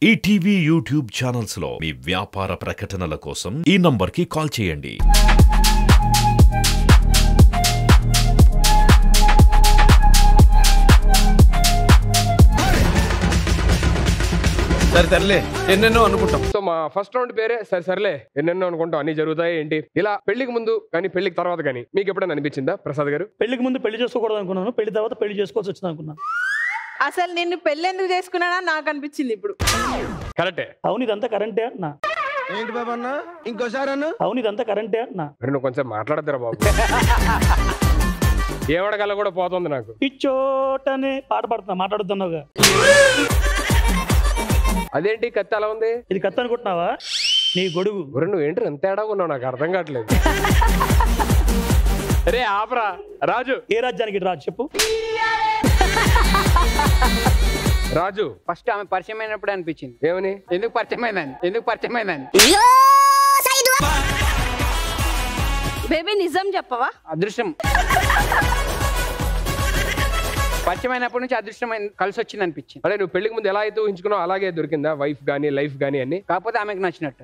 ETV YouTube channels లో మీ వ్యాపార ప్రకటనల కోసం ఈ నంబర్కి కాల్ చేయండి. సర్లే ఎన్నెన్నో అనుకుంటాం. సో మా ఫస్ట్ రౌండ్ పేరే సర్లే ఎన్నెన్నో అనుకుంటాం, అన్ని జరుగుతాయి ఏంటి ఇలా. పెళ్లికి ముందు కానీ పెళ్లికి తర్వాత కానీ మీకు ఎప్పుడైనా అనిపించిందా ప్రసాద్ గారు? పెళ్లికి ముందు పెళ్లి చేసుకోకూడదు అనుకున్నాను, పెళ్లి తర్వాత పెళ్లి చేసుకోవాల్సి వచ్చింది అనుకున్నాను. అసలు నేను పెళ్లి ఎందుకు చేసుకున్నానా నాకు అనిపించింది ఇప్పుడు. కరెక్టే. అవును ఇదంతా కరెంటే అన్నా. ఏంటి బాబు అన్న ఇంకోసారి అన్న? అవును ఇదంతా కరెంటే అన్నా. మరి నువ్వు కొంచెం మాట్లాడద్దురా బాబు. ఏవడగల కూడా పోతుంది నాకు. పిచ్చోటనే పాట పాడుతున్నా, మాట్లాడుతున్నావుగా. అదేంటి కత్తి అలా ఉంది? ఇది కత్తి అనుకుంటున్నావా? నీ గొడుగు. నువ్వు ఏంటి ఎంత తేడా ఉన్నావు, నాకు అర్థం కావట్లేదు. అరే ఆపరా రాజు. ఏ రాజ్యానికి రాజు చెప్పు. రాజు ఫస్ట్ ఆమె పరిచయం అయినప్పుడు అనిపించింది. ఏమని? ఎందుకు పరిచయం అయిందని. బేబీ నిజం చెప్పవా? అదృష్టం పరిచయం అయినప్పటి నుంచి అదృష్టం కలిసి వచ్చింది అనిపించింది. అదే నువ్వు పెళ్లికి ముందు ఎలా అయితే ఊహించుకున్నావు అలాగే దొరికిందా? వైఫ్ గానీ లైఫ్ గానీ అన్ని? కాకపోతే ఆమెకు నచ్చినట్టు.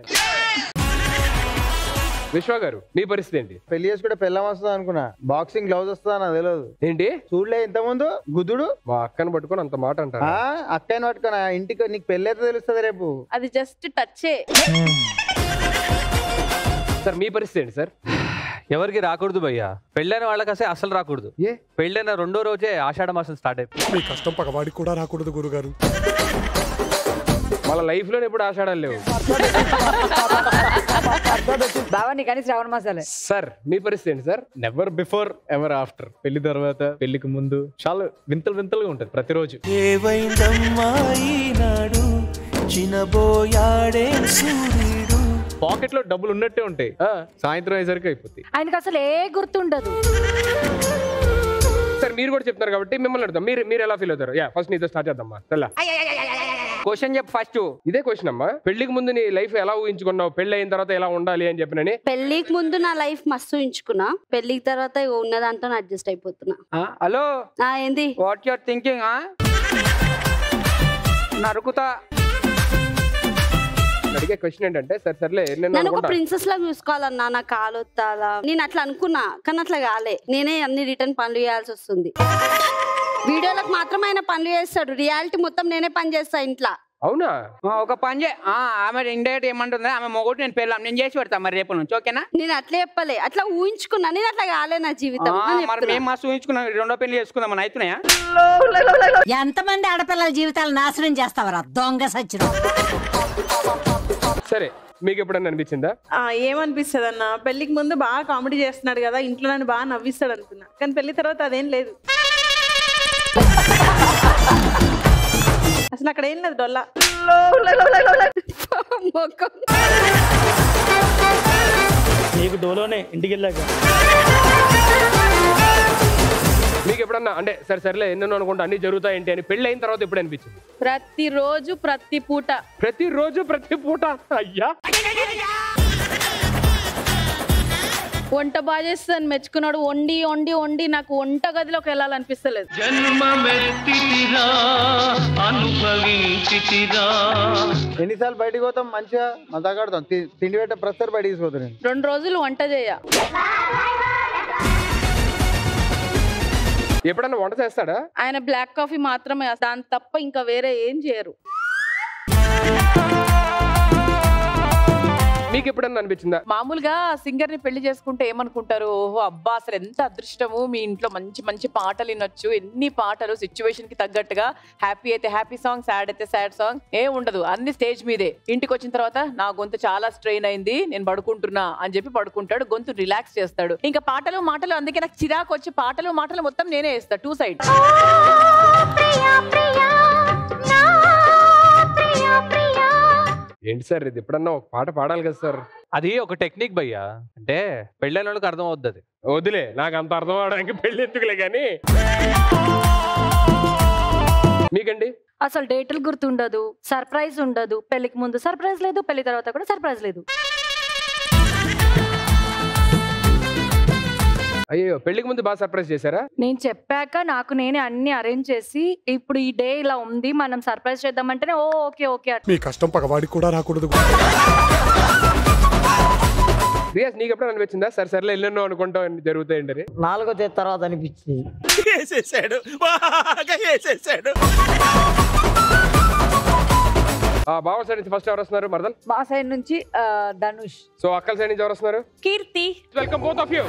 విశ్వ గారు మీ పరిస్థితి ఏంటి? పెళ్లి చేసుకుంటే పెళ్ళం వస్తుందా అనుకున్నా, బాక్సింగ్ గ్లౌజ్ వస్తుందా నాకు తెలియదు. ఏంటి చూడలే ఇంత ముందు గుద్దుడు. మా అక్కను పట్టుకొని అంత మాట అంటారు. అక్కని పట్టుకున్నా ఇంటికి నీకు పెళ్లి అయితే తెలుస్తుంది రేపు. అది జస్ట్ టచ్చే. సార్ మీ పరిస్థితి ఏంటి సార్? ఎవరికి రాకూడదు భయ్యా, పెళ్ళైన వాళ్ళకి అసలు రాకూడదు. ఏ పెళ్ళైన రెండో రోజే ఆషాఢ మాసం స్టార్ట్ అయిపోయింది. మీ కష్టం పగవాడికి కూడా రాకూడదు గురుగారు. వాళ్ళ లైఫ్ లోనే ఎప్పుడు ఆషాఢాలు లేవు. బావని కానీ శ్రావణ మాసాలే. సార్ మీ పరిస్థితి ఏంటి sir? Never before ever after. పెళ్లి తర్వాత పెళ్లికి ముందు చాలా వింతలుగా ఉంటది ప్రతిరోజు. పాకెట్ లో డబ్బులు ఉన్నట్టే ఉంటాయి, సాయంత్రం అయ్యేసరికి అయిపోతాయి. ఆయనకి అసలు ఏ గుర్తుండదు. సార్ మీరు కూడా చెప్తున్నారు కాబట్టి మిమ్మల్ని అడుగుతాం, మీరు ఎలా ఫీల్ అవుతారు? ఫస్ట్ నీతో స్టార్ట్ చేద్దామా. తెల్ల క్వశ్చన్ చెప్పు ఫస్ట్. ఇదే క్వశ్చన్ అమ్మా. పెళ్లికి ముందు నీ లైఫ్ ఎలా ఊహించుకున్నావు, పెళ్లి అయిన తర్వాత ఎలా ఉండాలి అని చెప్పినని? పెళ్లికి ముందు నా లైఫ్ మస్తు ఊహించుకున్నా, పెళ్లికి తర్వాత ఉన్న దాంతో అడ్జస్ట్ అయిపోతున్నా. హలో ఏంది వాట్ యువర్ థింకింగ్? నరుకుతా. అడిగే క్వశ్చన్ ఏంటంటే సర్లే నేను ఒక ప్రిన్సెస్ లా చూసుకోవాలన్నా, నా కాలొత్తాలా, నేను అట్లా అనుకున్నా కానీ అట్లా కాలే. నేనే అన్ని రిటర్న్ పనులు చేయాల్సి వస్తుంది. వీడియోలకు మాత్రం ఆయన పనులు చేస్తాడు, రియాలిటీ మొత్తం నేనే పని చేస్తా ఇంట్లో. అవునా? ఒక పని ఆమె ఇండైరెక్ట్ ఏమంటుంది, ఆమె మొగోటి నేను పెళ్ళాం, నేను చేసి పెడతా మరి రేపు నుంచి. ఓకేనా? నేను అట్లా చెప్పలే, అట్లా ఊహించుకున్నా. నేను అట్లా కాలే నా జీవితం. మరి మేము మస్తు ఊహించుకున్నాం, రెండో పెళ్లి చేసుకుందాం అని అవుతున్నాయా? ఎంతమంది ఆడపిల్లల జీవితాలు నాశనం చేస్తావరా దొంగ సచ్చినం. సరే మీకు ఎప్పుడన్నా అనిపించిందా? ఏమనిపిస్తుంది అన్న, పెళ్లికి ముందు బాగా కామెడీ చేస్తున్నాడు కదా, ఇంట్లో నన్ను బాగా నవ్విస్తాడు అనుకున్నా, కానీ పెళ్లి తర్వాత అదేం లేదు. అసలు అక్కడ ఏం లేదు, డొల్లా. నీకు డోలోనే ఇంటికి వెళ్ళాక. మీకు ఎప్పుడన్నా అంటే సర్లే ఎన్నెన్నో అనుకుంటా అన్ని జరుగుతాయి ఏంటి అని పెళ్లి అయిన తర్వాత ఎప్పుడు అనిపించింది? ప్రతిరోజు ప్రతి పూట. అయ్యా వంట బాగా చేస్తాను మెచ్చుకున్నాడు. వండి వండి వండి నాకు వంట గదిలోకి వెళ్ళాలనిపిస్తలేదు. ఎన్నిసార్లు బయటకు పోతాం, మంచిగా మతాకాడతాం, తిండి పెట్టే ప్రస్తుతం బయటకు తీసుకుపోతాను. 2 రోజులు వంట చేయ. ఎప్పుడన్నా వంట చేస్తాడా? ఆయన బ్లాక్ కాఫీ మాత్రమే, దాని తప్ప ఇంకా వేరే ఏం చేయరు. మీకు ఎప్పుడన్నా అనిపించిందా? మామూలుగా సింగర్ ని పెళ్లి చేసుకుంటే ఏమనుకుంటారు, ఓహో అబ్బా అసలు ఎంత అదృష్టము, మీ ఇంట్లో మంచి మంచి పాటలు వినొచ్చు, ఎన్ని పాటలు సిచ్యువేషన్ కి తగ్గట్టుగా. హ్యాపీ అయితే హ్యాపీ సాంగ్, సాడ్ అయితే సాడ్ సాంగ్, ఏ ఉండదు, అన్ని స్టేజ్ మీదే. ఇంటికి వచ్చిన తర్వాత నా గొంతు చాలా స్ట్రెయిన్ అయింది, నేను పడుకుంటున్నా అని చెప్పి పడుకుంటాడు, గొంతు రిలాక్స్ చేస్తాడు. ఇంకా పాటలు మాటలు, అందుకే నాకు చిరాకు వచ్చి పాటలు మాటలు మొత్తం నేనే వేస్తా, 2 సైడ్స్. ఏంటి సార్ ఇది? ఎప్పుడన్నా ఒక పాట పాడాలి కదా సార్. అది ఒక టెక్నిక్ భయ్యా, అంటే పెళ్ళైన వాళ్ళకి అర్థం అవుతుంది. వదిలే, నాకు అంత అర్థం అవడానికి పెళ్లి ఎందుకులే కానీ. మీకండి? అసలు డేట్లు గుర్తుండదు, సర్ప్రైజ్ ఉండదు. పెళ్లికి ముందు సర్ప్రైజ్ లేదు, పెళ్లి తర్వాత కూడా సర్ప్రైజ్ లేదు. అయ్యో పెళ్లికి ముందు బాగా సర్ప్రైజ్ చేశారా? నేను చెప్పాక నాకు నేనే అన్ని అరేంజ్ చేసి ఇప్పుడు ఈ డే ఇలా ఉంది మనం సర్ప్రైజ్ చేద్దామంటేనే ఓకే ఓకే. మీ కష్టం పగవాడికి కూడా రాకూడదు. రియాజ్ నీకు ఎప్పుడు అనిపించిందా సరేలే ఎన్నెన్నో అనుకుంటాం జరుగుతాయండి? 4వ తేదీ తర్వాత అనిపించింది. బావ సైడ్ నుంచి ఫస్ట్ ఎవరు వస్తున్నారు? మరదల్. మా సైడ్ నుంచి ధనుష్. సో అక్కల సైడ్ నుంచి ఎవరు వస్తున్నారు? Keerthi. Welcome both of you.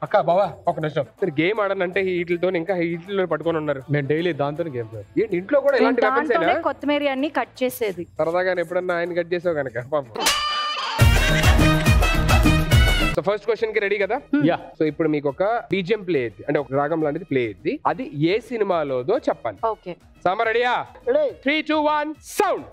అక్క బావా ఒక నిమిషం, మీరు గేమ్ ఆడనంటే హీట్లతో ఇంకా హీట్లో పట్టుకొని ఉన్నారు. నేను డైలీ దాంతో గేమ్ ఏంటి ఇంట్లో కూడా ఇలాంటి వెపన్స్ అయినా? కొత్తిమీర అన్ని కట్ చేసేది సరదాగా ఎప్పుడన్నా ఆయన కట్ చేసావు కనుక పాపం. సో ఫస్ట్ క్వశ్చన్ కి రెడీ కదా? యా. సో ఇప్పుడు మీకు ఒక బీజిఎం ప్లే అయింది, అంటే ఒక రాగం లాంటిది ప్లే అయింది. అది ఏ సినిమాలోదో చెప్పాలి. ఓకే సామా రెడీయా? 3, 2, 1 సౌండ్.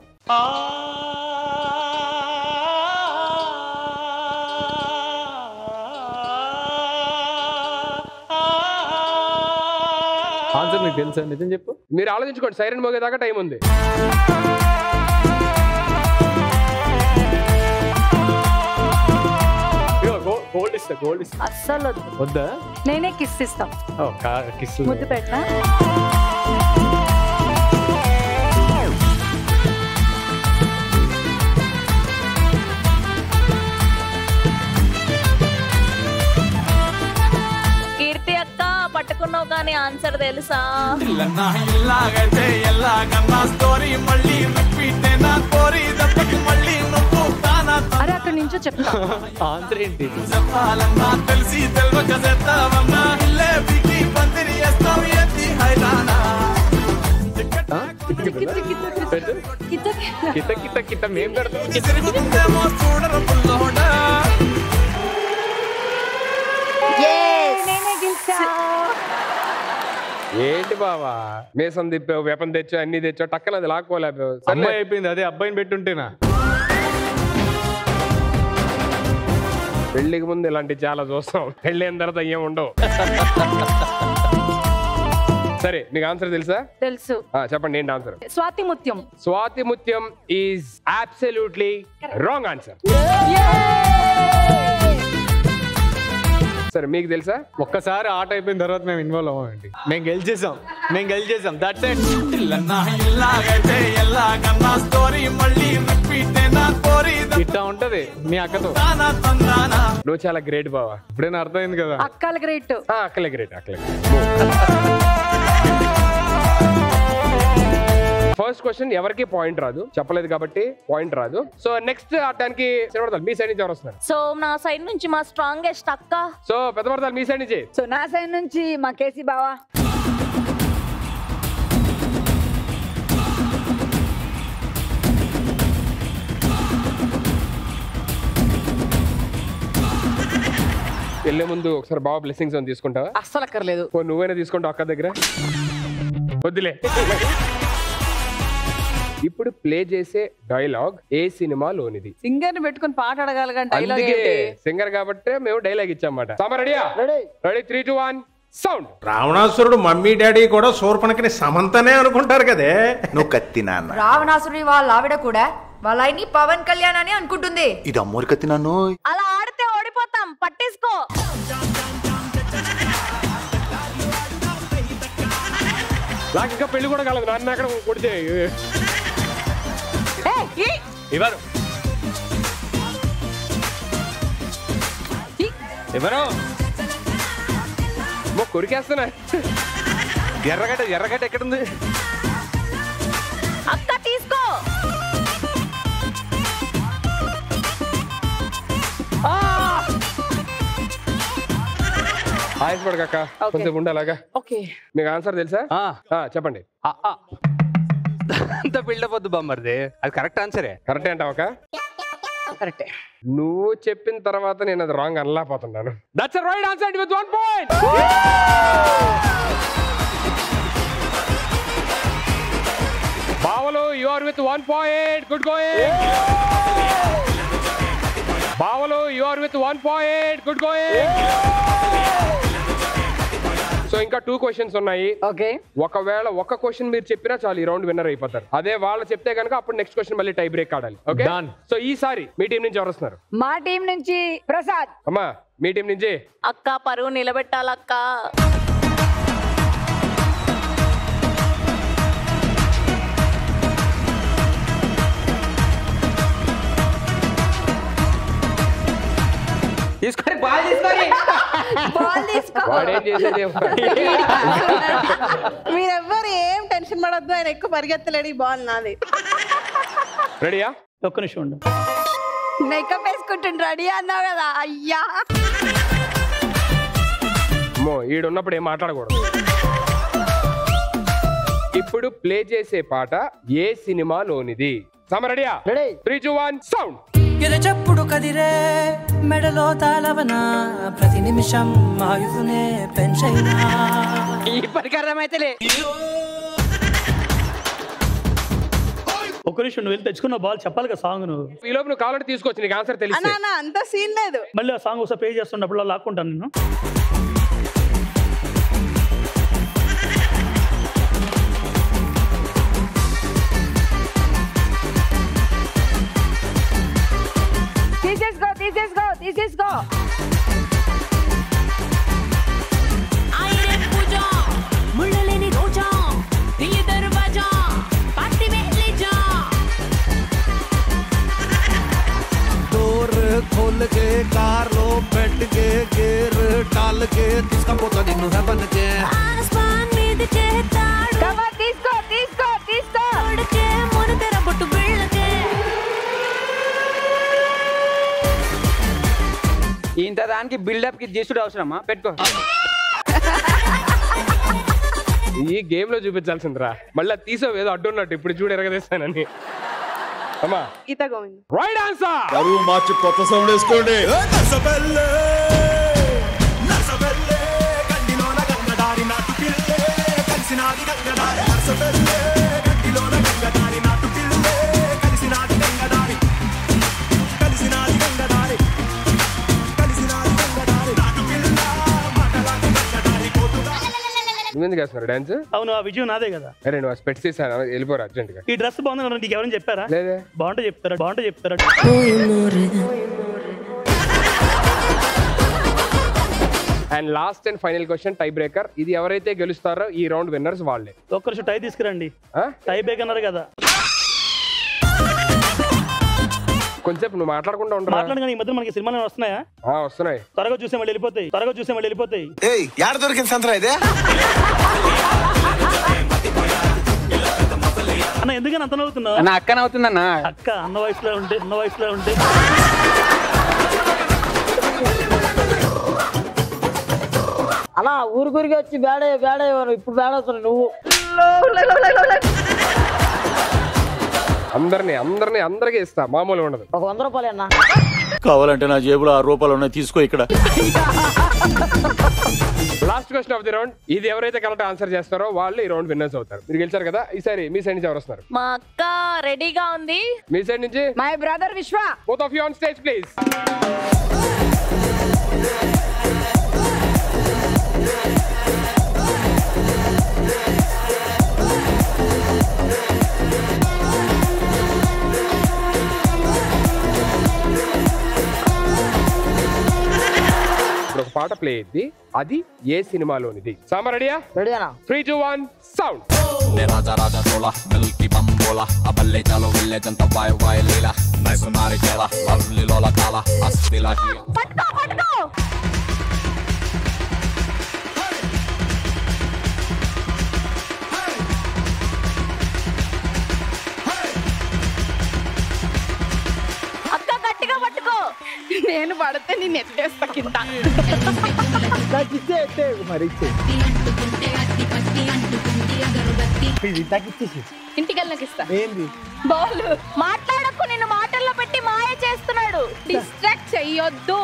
ఆన్సర్ మీకు తెలుసా? నిజం చెప్పు. మీరు ఆలోచించుకోండి, సైరన్ మోగేదాకా టైం ఉంది. గోల్డ్ ఇస్తా, గోల్డ్ ఇస్తా. అస్సలు వద్దా? నేనే కిస్ ఇస్తా. కిస్ ముద్దు పెట్టా. కీర్తి అక్క పట్టుకున్నావు కానీ ఆన్సర్ తెలుసా? అరే అక్కడి నుంచో చెప్తా. ఆన్సర్ ఏంటి? మేము ఏంటి బావా మేసం తిప్పావు, వేపం తెచ్చావు, అన్ని తెచ్చావు, టక్కన అది లాక్కోలేవు. అమ్మాయి అయిపోయింది, అదే అబ్బాయిని పెట్టుంటేనా? పెళ్లికి ముందు ఇలాంటి చాలా చూస్తాం, పెళ్ళైన తర్వాత ఏం ఉండవు. సరే మీకు ఆన్సర్ తెలుసా? తెలుసు. చెప్పండి ఏంటి answer? Swathi Muthyam. Swathi Muthyam is absolutely wrong answer. సరే మీకు తెలుసా? ఒక్కసారి ఆట అయిపోయిన తర్వాత మేము ఇన్వాల్వ్ అవ్వమండి. మేము గెలిచేసాం దట్స్ ఇట్. ఇట్లా ఉంటది మీ అక్కతో. నువ్వు చాలా గ్రేట్ బావా. ఇప్పుడైనా అర్థమైంది కదా? అక్కల గ్రేట్. అక్కలే గ్రేట్. ఫస్ట్ క్వశ్చన్ ఎవరికి పాయింట్ రాదు, చెప్పలేదు కాబట్టి పాయింట్ రాదు. సో నెక్స్ట్ ఆడడానికి మీ సైడ్ నుంచి ఎవరు వస్తున్నారు? సో నా సైడ్ నుంచి మా స్ట్రాంగెస్ట్ అక్క. సో పెద్ద పడతారు మీ సైడ్ నుంచి. సో నా సైడ్ నుంచి మా కేసీ బావా. వెళ్ళే ముందు ఒకసారి బావ బ్లెస్సింగ్స్ అని తీసుకుంటావా? అస్సలు అక్కర్లేదు. నువ్వైనా తీసుకుంటావు అక్క దగ్గర? వద్దులే. ఇప్పుడు ప్లే చేసే డైలాగ్ ఏ సినిమాలోనిది? సింగర్ ని పెట్టుకుని పాట అడగాలి కానీ డైలాగ్ ఏంటి? సింగర్ కాబట్టి మేము డైలాగ్ ఇచ్చామన్నమాట. సామా రెడీయా? Ready 3, 2, 1 sound. రావణాసురుడు మమ్మీ డాడీ కూడా శూర్పణఖని సమంతనే అనుకుంటారు కదే. నువ్వు కత్తి నాన్న. రావణాసురుడి వాళ్ళ ఆవిడ కూడా వాళ్ళ ఆయన్ని పవన్ కళ్యాణ్ అని అనుకుంటుంది. ఇది అమ్మోరి కత్తి నాన్ను. అలా ఆడితే ఓడిపోతాం, పట్టేసుకో. నాకు ఇంకా పెళ్లి కూడా కాలేదు, నాన్న అక్కడ కొడితే ఎవరు కొరికేస్తున్నా. ఎర్రగడ్డ ఎక్కడుంది? అక్క తీసుకో. ఆయాసపడక కొంచెం ఉండాలాగా. మీకు ఆన్సర్ తెలుసా? చెప్పండి. అంత బిల్డప్ వద్దు బామ్మర్ది, అది కరెక్ట్ ఆన్సరే. కరెక్టే అంటావా? కరెక్టే. నువ్వు చెప్పిన తర్వాత నేను అది రాంగ్ అనలేకపోతున్నాను. That's right answer with 1 point. బావలు you are with 1 point. Good going. బావలు you are with 1 point. Good going. So ఇంకా 2 క్వశ్చన్స్ ఉన్నాయి. ఓకే, ఒకవేళ ఒక క్వశ్చన్ మీరు చెప్పినా చాలు ఈ రౌండ్ విన్నర్ అయిపోతారు. అదే వాళ్ళు చెప్తే కనుక అప్పుడు నెక్స్ట్ క్వశ్చన్ మళ్ళీ టై బ్రేక్ ఆడాలి. ఓకే, సో ఈసారి మీ టీం నుంచి ఎవరు వస్తున్నారు? మా టీం నుంచి ప్రసాద్. అమ్మా మీ టీం నుంచి అక్క పరువు నిలబెట్టాలక్క. తీసుకొని బాల్ తీసుకొని బాల్ తీసుకో. వాడేం చేసేది మీరెవ్వరు ఏం టెన్షన్ పడద్దు, ఆయన ఎక్కువ పరిగెత్తలేడు, ఈ బాల్ నాది. రెడీయా? ఒక్క నిమిషం ఉండు. మేకప్ వేసుకుంటుండ్రు, రెడీ అన్నావు కదా. అయ్యా అమ్మో ఈడున్నప్పుడు ఏం మాట్లాడకూడదు. ఇప్పుడు ప్లే చేసే పాట ఏ సినిమాలోనిది? రెడీయా? 3, 2, 1 సౌండ్. ఎరచప్పుడు కదిరే మెడలో తాళవన ప్రతి నిమిషం ఆయుధునే పెంచైనా ఈ పరికరం అయితేలే. ఒక్క నిమిషం, నువ్వు వెళ్ళి తెచ్చుకున్న బాల్ చెప్పాలి కదా సాంగ్. నువ్వు ఈ లోపు నువ్వు కావాలంటే తీసుకోవచ్చు, నీకు ఆన్సర్ తెలిసి. అన్న అంత సీన్ లేదు. మళ్ళీ ఆ సాంగ్ ఒకసారి పే చేస్తున్నప్పుడు లాక్కుంటాను నేను. తీసేసుకో. खोल के कार लो बैठ के गेर डाल के किसका पोता निन्नु है बन के आसमान मीद के ताड़ कमा తీసుకో छोड़ के मन तेरा बट्टू बिल के ఇంత దానికి బిల్డప్ కి చేసుడు అవసరమా? పెట్టుకో. ఈ గేమ్ లో చూపించాల్సిందిరా, మళ్ళీ తీసావు ఏదో అడ్డున్నట్టు. ఇప్పుడు చూడు ఎరగదీస్తానని. అమ్మా గీతా గోవింద్. Right answer. బరువు మార్చి కొత్త సౌండ్ వేసుకోండి. నువ్వెందుకు వేస్తున్నారు డాన్స్? అవును, ఆ విజయం నాదే కదా. అరే నువ్వు స్పెట్స్ తీసాను, వెళ్ళిపోరా అర్జెంట్ గా. ఈ డ్రెస్ బాగుంది, నీకు ఎవరైనా చెప్పారా? లేదే. బాగుంటే చెప్తారా. And last and final question, tie breaker. ఇది ఎవరైతే గెలుస్తారో ఈ రౌండ్ విన్నర్స్ వాళ్ళే. ఒక్కరు టై తీసుకురండి. టై బ్రేక్ అన్నారు కదా. కొంచెం నువ్వు మాట్లాడకుండా ఉంటా. మాట్లాడగానే ఈ మధ్య మనకి సినిమాలు వస్తున్నాయా? వస్తున్నాయి. త్వరగా చూసే మళ్ళీ వెళ్ళిపోతాయి. యాడ దొరికింది సంతరా ఇదే? అన్న ఎందుకని అంత నవ్వుతున్నావు? నా అక్క నవ్వుతుందన్న. అక్క అన్న వయసులో ఉంటే అలా ఊరికి వచ్చి బేడే ఇప్పుడు బేడవుతున్నావు నువ్వు. అందరికి ఇస్తా, మామూలు ఉండదు. ఒక 100 రూపాయలు అన్నా. కావాలంటే నా జేబులో 6 రూపాయలు ఉన్నాయి, తీసుకో. ఇక్కడ last question of the round. ఇది ఎవరైతే కరెక్ట్ ఆన్సర్ చేస్తారో వాళ్ళు ఈ రౌండ్ విన్నర్స్ అవుతారు. మీరు గెలిచారు కదా. ఈసారి మీ సైడ్ నుంచి ఎవరు వస్తున్నారు? మా అక్క రెడీగా ఉంది. మీ సైడ్ నుంచి మై బ్రదర్ విశ్వ. Both of you on stage please. ఒక పాట ప్లే అయింది, అది ఏ సినిమాలోనిది? సామా రెడీయా? రెడీనా? 3, 2, 1 సౌండ్. రాజా తోలా మిల్కి బంబోలా అబల్లే చాలో వెళ్ళే జంత వాయు వాయు లీలా నైసునారి కేలా లవ్లీ లోలా కాలా అస్తిలా పట్టుకో. అక్క గట్టిగా పట్టుకో. నేను పడితే నేను ఎత్తేస్తా కింద. ఇంటికి వెళ్ళినాక ఇస్తా. బాల్ మాట్లాడకు, నిన్ను మాటల్లో పెట్టి మాయ చేస్తున్నాడు. డిస్ట్రాక్ట్ చెయ్యొద్దు.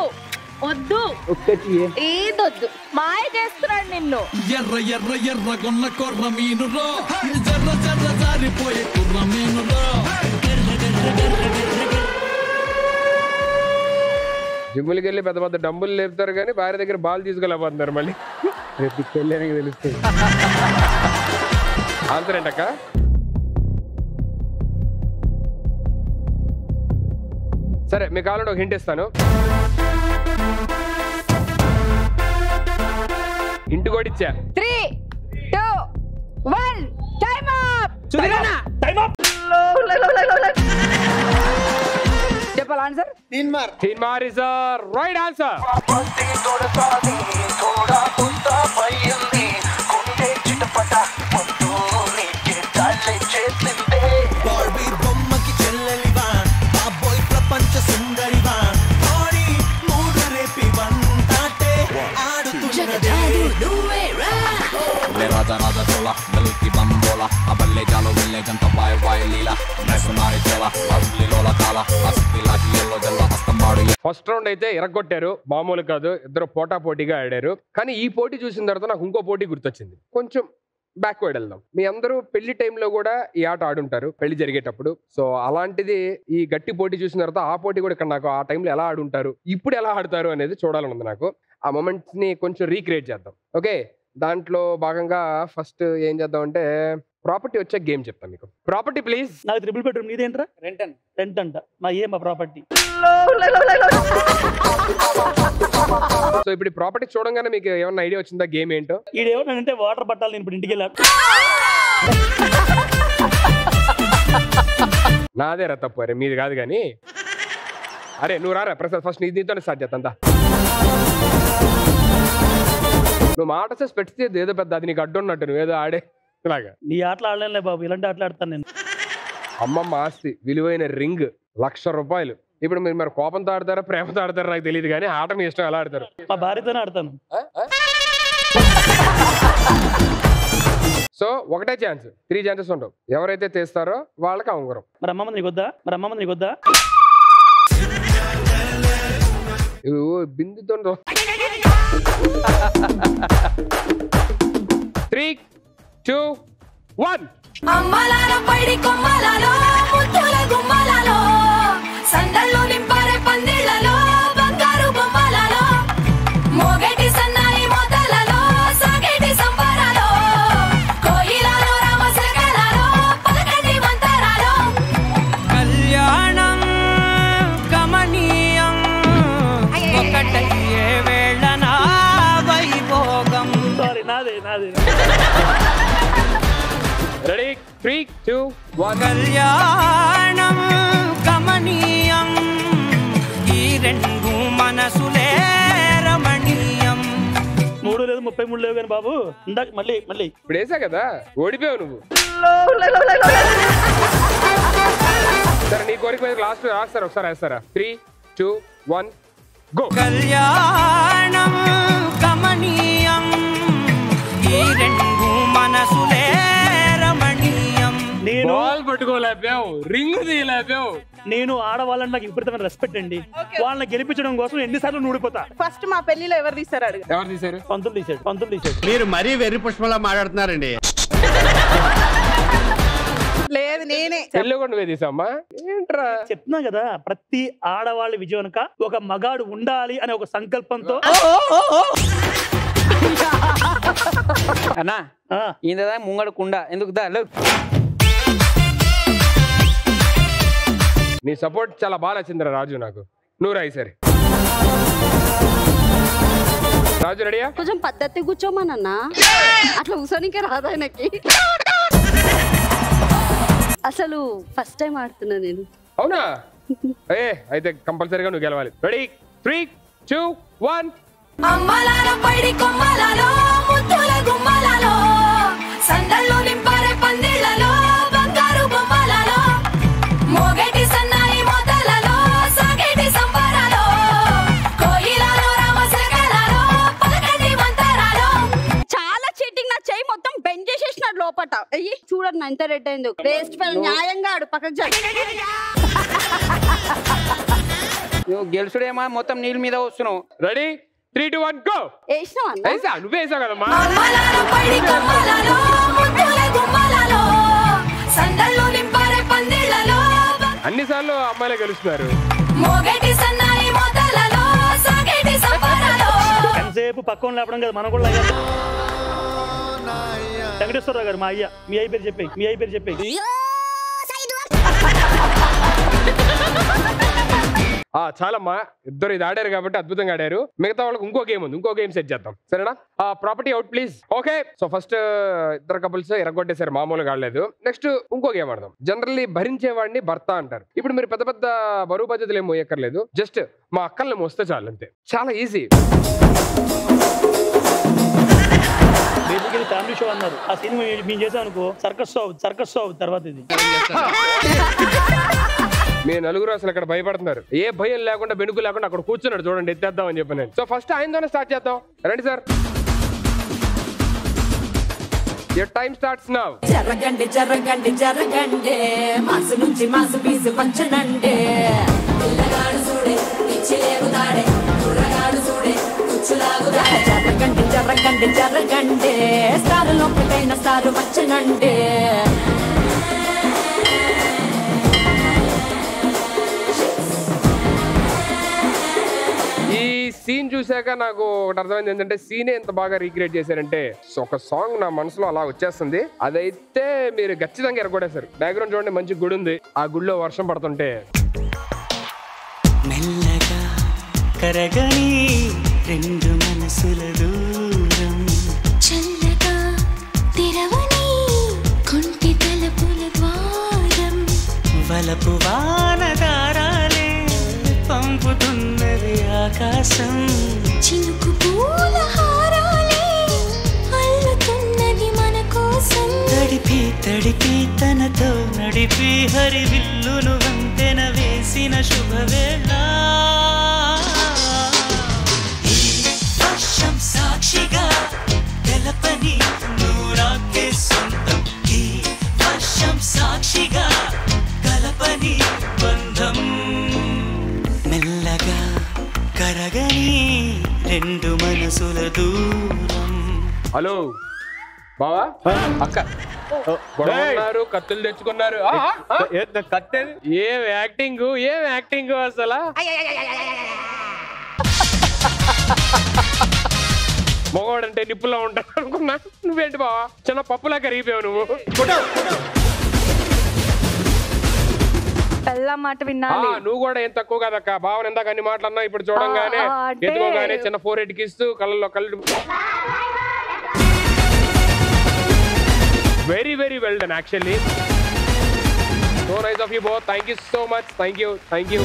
వద్దు, ఏదొద్దు. మాయ చేస్తున్నాడు నిన్ను. ఎర్రగొన్న కొర్ర మీనురో జర్ర జారిపోయే కుర్ర మీనురో. జిమ్ములకి వెళ్ళి పెద్ద డంబులు లేపుతారు కానీ భార్య దగ్గర బాల్ తీసుకెళ్ళబోతున్నారు మళ్ళీ. రేపు పెళ్ళి తెలుస్తుంది. ఆన్సర్ ఏంటక్క? సరే మీకు కావాలంటే ఒక హింట్ ఇస్తాను. హింట్ కూడా ఇచ్చా. 3, 2, 1 టైమ్ అప్. Time up. చెప్పాలి answer. Teenmaar is the right answer. రాజా చోళ మిల్కి బంబోల అబల్లే జాలో వెళ్ళే జంత వాయ్ వాయ్ లీలా నైసునారి చేల లవ్లీలోల కాల అస్తిలాకి ఎల్లో జల్ల అస్తమాడు. ఫస్ట్ రౌండ్ అయితే ఎరగొట్టారు, మామూలు కాదు. ఇద్దరు పోటా పోటీగా ఆడారు. కానీ ఈ పోటీ చూసిన తర్వాత నాకు ఇంకో పోటీ గుర్తొచ్చింది. కొంచెం బ్యాక్వర్డ్ వెళ్దాం. మీ అందరూ పెళ్లి టైంలో కూడా ఈ ఆట ఆడుంటారు, పెళ్లి జరిగేటప్పుడు. సో అలాంటిది ఈ గట్టి పోటీ చూసిన తర్వాత ఆ పోటీ కూడా ఇక్కడ నాకు ఆ టైంలో ఎలా ఆడుంటారు, ఇప్పుడు ఎలా ఆడతారు అనేది చూడాలని ఉంది నాకు. ఆ మొమెంట్స్ ని కొంచెం రీక్రియేట్ చేద్దాం. ఓకే, దాంట్లో భాగంగా ఫస్ట్ ఏం చేద్దాం అంటే ప్రాపర్టీ వచ్చే గేమ్ చెప్తాను మీకు. Property please. నాకు 3 బెడ్రూమ్ నీదేంట్రా? రెంట్ అంట. మా ప్రాపర్టీ. సో ఇప్పుడు ప్రాపర్టీ చూడంగానే మీకు ఏమన్నా ఐడియా వచ్చిందా గేమ్ ఏంటో? ఈడేమన్నానంటే వాటర్ పట్టాలి, నేను ఇప్పుడు ఇంటికి వెళ్ళాను. నాదే రా తప్పు. అరే మీది కాదు కానీ. అరే నువ్వు రారా ప్రసాద్, ఫస్ట్ నీతోనే స్టార్ట్ చేస్తా. నువ్వు మాట చేసి పెడితే ఏదో పెద్ద అది నీకు అడ్డు ఉన్నట్టు నువ్వేదో ఆడే లాగా. నీ ఆటలు ఆడలేనులే బాబు, ఇలాంటి ఆటలు ఆడతాను నేను. అమ్మమ్మ ఆస్తి విలువైన రింగ్ ₹1,00,000. ఇప్పుడు మీరు మరి కోపంతో ఆడతారా ప్రేమతో ఆడతారా నాకు తెలియదు కానీ ఆట మీ ఇష్టం ఎలా ఆడతారు? మా భార్యతోనే ఆడతాను. సో ఒకటే ఛాన్స్, 3 ఛాన్సెస్ ఉండవు. ఎవరైతే తీస్తారో వాళ్ళకి ఉంగరం. మరి అమ్మమ్మ నీకు వద్దా? బిందుతో 3, 2, 1. అమ్మలాలో పైడి కొమ్మలాలో ముత్తుల గుమ్మలాలో సందల్లో నింపారే పందిళ్లలో బంగారు బొమ్మలాలో మోగేటి సన్నాయి మోతలలో సాగేటి సంబరాలో కోయిలలో రామశకలలో పలకటి మంతరాలో కళ్యాణం గమనీయం ఒకటయ్యే వేళనా వైభోగం. సారీ నాదే. రెడీ 3, 2, 1. కళ్యాణం గమనీయం ఈ రెండు మనసులే రమణీయం. 3 లేదు 33 లేవు కానీ బాబు. ఇందాక మళ్ళీ ఇప్పుడు వేసా కదా, ఓడిపోయావు నువ్వు. సరే నీ కోరిక లాస్ట్ రాస్తారు, ఒకసారి వేస్తారా? 3, 2, 1 గో. కళ్యాణం గమనీయం ఈ రెండు మనసులే రమణీయం. Ball పట్టుకోలేపావు, ring తీయలేపావు. నేను ఆడవాళ్ళని నాకు విపరీతమైన రెస్పెక్ట్ అండి. వాళ్ళని గెలిపించడం కోసం ఎన్నిసార్లు నూడిపోతా. ఫస్ట్ మా పెళ్లిలో ఎవరు తీసారు అడుగు. ఎవరు తీశారు? పంతులు తీసాడు. మీరు మరీ వెర్రి పుష్పంలా మాట్లాడుతున్నారండి. లేదు నేనే. పెళ్ళి కూడా నువ్వే తీసామ్మా? ఏంట్రా చెప్తున్నా కదా, ప్రతి ఆడవాళ్ళ విజయం వెనుక ఒక మగాడు ఉండాలి అనే ఒక సంకల్పంతో. అన్నా ఇందా ముంగడు కుండ ఎందుకు దా. నీ సపోర్ట్ చాలా బాగా నచ్చిందిరా రాజు నాకు. నువ్వు రాయి సరే. రాజు రెడీయా? కొంచెం పద్ధతి కూర్చోమనన్నా, అట్లా కూర్చోనికే రాదు ఆయనకి. అసలు ఫస్ట్ టైం ఆడుతున్నా నేను. అవునా? అయితే కంపల్సరీగా నువ్వు గెలవాలి. రెడీ 3, 2, 1. అమ్మలాలో పైడి కొమ్మలాలో ముత్తుల గుమ్మలాలో సందల్లో నింపారే పందిళ్లలో బంగారు బొమ్మలాలో మోగేటి సన్నాయి మోతలలో సాగేటి సంబరాలో కోయిలలో రామశకలలో పలకటి మంతరాలో. చాలా చీటింగ్. నా చెయ్యి మొత్తం బెండ్ చేసేసినాడు లోపట. అయ్యి చూడండి నా ఎంత రెడ్ అయిందో. వేస్ట్ న్యాయంగా ఆడు, పక్కకు గెలుసుడేమో మొత్తం నీళ్ళ మీద వస్తున్నావు. Ready 3, 2, 1 go. నువ్వే వేసావు కదమ్మా. అన్నిసార్లు అమ్మాయిలే గెలుస్తున్నారు. ఎంతసేపు పక్కన లేపడం కదా మనం కూడా లాగేద్దాం. వెంకటేశ్వరరావు గారు మా అయ్య, మీ అయ్య పేరు చెప్పేయి, మీ అయ్య పేరు చెప్పేయి. చాలమ్మా, ఇద్దరు ఇది ఆడారు కాబట్టి అద్భుతంగా ఆడారు. మిగతా వాళ్ళకి ఇంకో గేమ్ ఉంది, ఇంకో గేమ్ సెట్ చేద్దాం, సరేనా? Property out please. Okay, so first ఇద్దరు కపుల్స్ ఎరగొట్టేసారు, మామూలుగా ఆడలేదు. నెక్స్ట్ ఇంకో గేమ్ ఆడదాం. జనరల్లీ భరించేవాడిని భర్త అంటారు. ఇప్పుడు మీరు పెద్ద పెద్ద బరువు బాధ్యతలు ఏం మోయక్కర్లేదు, జస్ట్ మా అక్కల్ని మోస్తే చాలు, అంతే. చాలా ఈజీ. బేసికలీ ఫ్యామిలీ షో అన్నారు. ఆ సినిమా మేము చేసాం అనుకో, సర్కస్ షో తర్వాత ఇది. మీ నలుగురు అసలు ఇక్కడ భయపడుతున్నారు. ఏ భయం లేకుండా బెనుకు లేకుండా అక్కడ కూర్చున్నాడు చూడండి, ఎత్తేద్దాం అని చెప్పి నేను. సో ఫస్ట్ ఆయనతోనే స్టార్ట్ చేద్దాం. రండి sir. Your time starts now. జరగండి జరగండి జరగండి, మాసు నుంచి మాసు పీసు పంచనండి. పిల్లగాడు చూడే పిచ్చిలేగుతాడే, కుర్రగాడు చూడే కుచ్చులాగుతాడే. జరగండి జరగండి జరగండి, స్టార్ లోపలైన స్టార్ వచ్చనండి. ఈ సీన్ చూసాక నాకు ఒకటి అర్థమైంది ఏంటంటే, సీనే ఎంత బాగా రీక్రియేట్ చేశారంటే, ఒక సాంగ్ నా మనసులో అలా వచ్చేస్తుంది. అదైతే మీరు ఖచ్చితంగా ఎరగొడేశారు. బ్యాక్గ్రౌండ్ చూడండి, మంచి గుడి ఉంది, ఆ గుడిలో వర్షం పడుతుంటే మెల్లగా కరగని రెండు మనసుల దూరం, చల్లగా తెరవని కొంటి తలుపుల ద్వారం, వలపు వానదారాలే పంపుతున్నది ఆకాశం, చినుకు పూల హారాలే అల్లుతున్నది మన కోసం. తడిపి తడిపి తనతో నడిపి హరివిల్లును వంతెన వేసిన శుభవేళ, ఈ వర్షం సాక్షిగా తెలపని నూరాకే సొంతం, ఈ వర్షం సాక్షిగా కలపని బంధం, మెల్లగా కరగని రెండు మనసుల దూరం. హలో బావా, అక్క గొడవన్నారు, కత్తులు తెచ్చుకున్నారు. ఏం యాక్టింగ్ అసలు. మగవాడంటే నిప్పుల్లో ఉంటాడు అనుకున్నా, నువ్వేంటి బావా చిన్న పప్పులా కరిగిపోయావు నువ్వు. మాట వినాలి. నువ్వు కూడా ఏం తక్కువ కదక్క. బావని ఎందాక అన్ని మాటలన్నా ఇప్పుడు చూడంగానే ఎత్తుకోగానే చిన్న 4 కిస్తూ కళ్ళల్లో కళ్ళు. Very very well done actually. So nice of you both. Thank you so much. Thank you.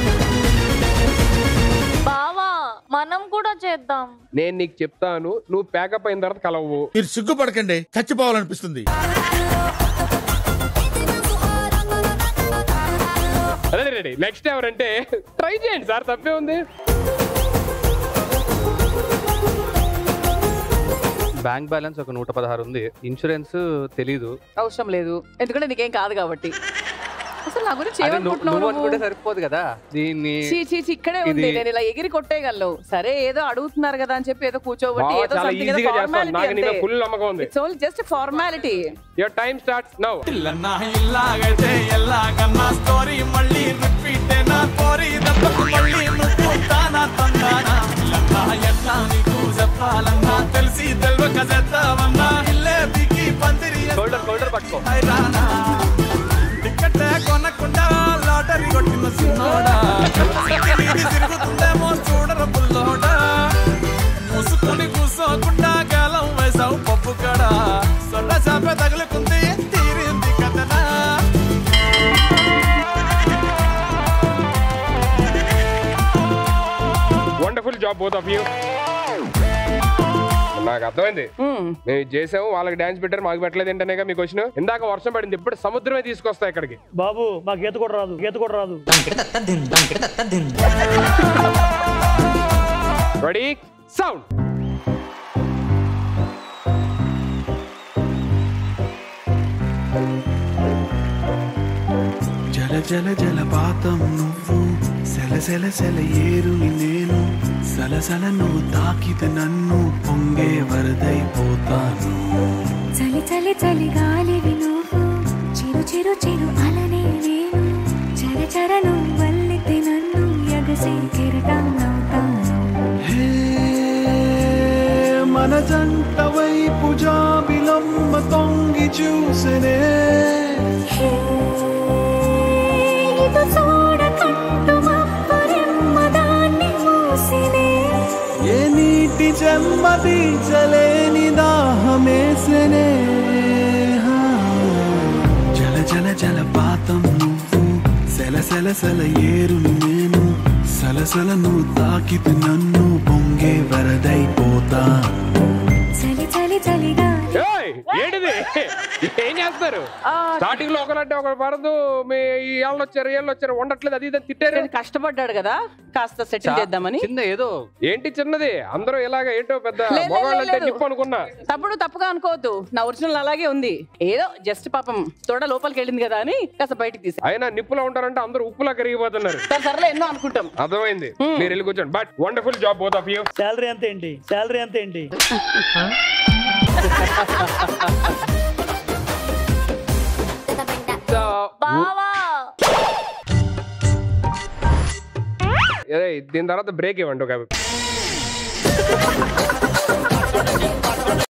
బావా మనం కూడా చేద్దాం. నేను నీకు చెప్తాను, నువ్వు ప్యాకప్ అయిన తర్వాత కలవు. మీరు సిగ్గుపడకండి, చచ్చిపోవాలనిపిస్తుంది. రెడీ. నెక్స్ట్ ఎవరంటే ట్రై చేయండి సార్, తప్పే ఉంది. బ్యాంక్ బ్యాలెన్స్ ఒక 116 ఉంది. ఇన్సూరెన్స్ తెలీదు. అవసరం లేదు, ఎందుకంటే నీకేం కాదు కాబట్టి. అసలు నా గురించి ఏమనుకుంటే సరిపోదు కదా. దీన్ని ఇక్కడే ఉంది, నేను ఇలా ఎగిరి కొట్టేయగలను. సరే ఏదో అడుగుతున్నారు కదా అని చెప్పి ఏదో కూర్చోబట్టి ఏదో ఫుల్ నమ్మకం ఉంది. It's only just formality. Your time starts now. ఇల్లన్నా ఇల్లాగైతే ఎల్లాగన్నా స్టోరీ మళ్ళీ రిపీట్ నా కోరి దప్పకు మళ్ళీ నువ్వు తానా తందానా. ఇల్లన్నా ఎట్లా నీకు చెప్పాలన్నా తెలిసి తెల్వక చేద్దామన్నా. ఇల్లే బికి పందిరి షోల్డర్ పట్టుకో. టికెట్ కొనకుండా లాటరీ కొట్టిన సిన్నోడా, తిరుగుతుందేమో చూడరు పుల్లోడా. మూసుకుని కూసోకుండా గాలం వేసావు పప్పు కడా. సొల్ల చాప తగులుకుంది తీరింది కథనా. Wonderful job both of you. నాకు అర్థమైంది, మేము చేసాము, వాళ్ళకి డాన్స్ పెట్టారు, మాకు పెట్టలేదు ఏంటనేగా మీకు వచ్చిన. ఇందాక వర్షం పడింది, ఇప్పుడు సముద్రమే తీసుకొస్తా ఇక్కడికి. బాబు మాకు ఈత కూడా రాదు. Ready sound. జల జల జలపాతం నువ్వు, సెల సెల సెల ఏరుని నేను. సలసల నువ్వు తాకితే నన్ను పొంగే వరదైపోతాను. చలి చలి చలి గాలివి నువ్వు, చిరు చిరు చిరు అలనే నేను. చర చర నువ్వు వల్లితే నన్ను ఎగసే కెరటం నవ్వుతాను. మన జంట వైపు జాబిలమ్మ తొంగి చూసెనే ఏ నీటి జన్మది చలేని దాహమేసెనే జల జల జలపాతం నువ్వు సెల సెల సెల ఏరును నేను సలసల నువ్వు తాకితే నన్ను పొంగే వరదైపోతా చలి చలి చలిగా ఏంటిది ఏం చేస్తారు స్టార్టింగ్ లో ఒకరంటే ఒకరు పడదు మీ ఏళ్ళు వచ్చారు ఉండట్లేదు అది ఇది తిట్టారు. కష్టపడ్డాడు కదా కాస్త సెటిల్ చేద్దామని. చిన్న ఏదో ఏంటి చిన్నది అందరూ ఇలాగ ఏంటో పెద్ద మొగాళ్ళంటే నిప్పు అనుకున్నా. తప్పుగా అనుకోవద్దు, నా ఒరిజినల్ అలాగే ఉంది. ఏదో జస్ట్ పాపం తోడ లోపలికి వెళ్ళింది కదా అని కాస్త బయటికి తీసి. అయినా నిప్పులో ఉంటారంటే అందరూ ఉప్పులా కరిగిపోతున్నారు. సర్లే ఎన్నో అనుకుంటాం. అర్థమైంది, మీరు వెళ్ళి కూర్చోండి. But wonderful job both of you. Salary అంతే ఏంటి? శాలరీ అంతే ఏంటి? దీని తర్వాత బ్రేక్ ఇవ్వండి ఒక